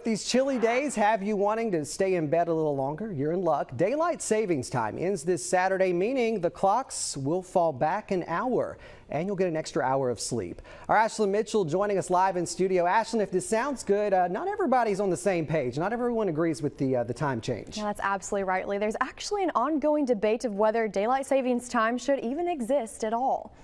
these chilly days have you wanting to stay in bed a little longer, you're in luck. Daylight savings time ends this Saturday, meaning the clocks will fall back an hour and you'll get an extra hour of sleep. Our Ashlyn Mitchell joining us live in studio. Ashlyn, if this sounds good, not everybody's on the same page. Not everyone agrees with the time change. Yeah, that's absolutely right, Lee. There's actually an ongoing debate of whether daylight savings time should even exist at all.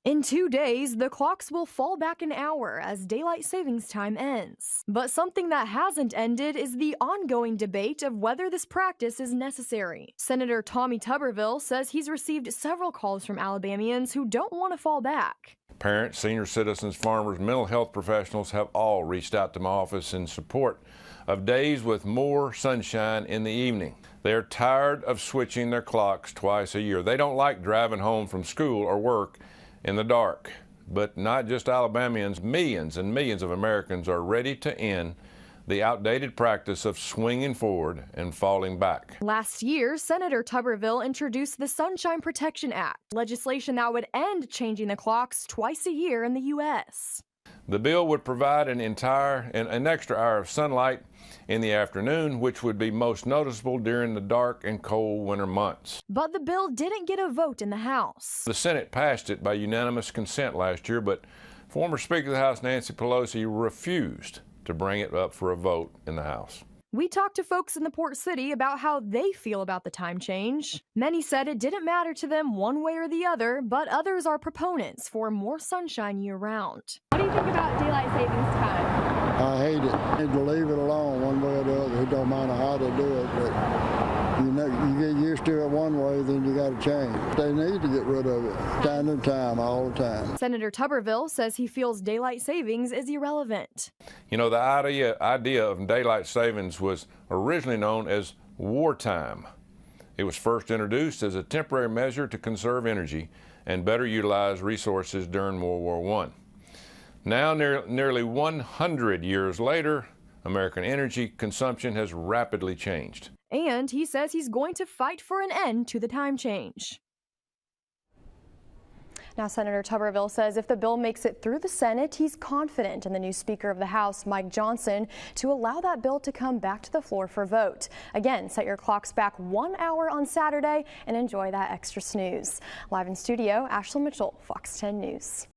In 2 days, the clocks will fall back an hour as daylight savings time ends. But something that hasn't ended is the ongoing debate of whether this practice is necessary. Senator Tommy Tuberville says he's received several calls from Alabamians who don't want to fall back. Parents, senior citizens, farmers, mental health professionals have all reached out to my office in support of days with more sunshine in the evening. They're tired of switching their clocks twice a year. They don't like driving home from school or work in the dark. But not just Alabamians, millions and millions of Americans are ready to end the outdated practice of swinging forward and falling back. Last year, Senator Tuberville introduced the Sunshine Protection Act, legislation that would end changing the clocks twice a year in the U.S. The bill would provide an extra hour of sunlight in the afternoon, which would be most noticeable during the dark and cold winter months. But the bill didn't get a vote in the House. The Senate passed it by unanimous consent last year, but former Speaker of the House Nancy Pelosi refused to bring it up for a vote in the House. We talked to folks in the Port City about how they feel about the time change. Many said it didn't matter to them one way or the other, but others are proponents for more sunshine year-round. What do you think about daylight savings time? I hate it. Need to leave it alone one way or the other. It don't matter how they do it, but you get used to it one way, then you got to change. They need to get rid of it. Standard time all the time. Senator Tuberville says he feels daylight savings is irrelevant. You know, the idea of daylight savings was originally known as wartime. It was first introduced as a temporary measure to conserve energy and better utilize resources during World War I. Now, nearly 100 years later, American energy consumption has rapidly changed. And he says he's going to fight for an end to the time change. Now, Senator Tuberville says if the bill makes it through the Senate, he's confident in the new Speaker of the House, Mike Johnson, to allow that bill to come back to the floor for vote. Again, set your clocks back 1 hour on Saturday and enjoy that extra snooze. Live in studio, Ashlyn Mitchell, Fox 10 News.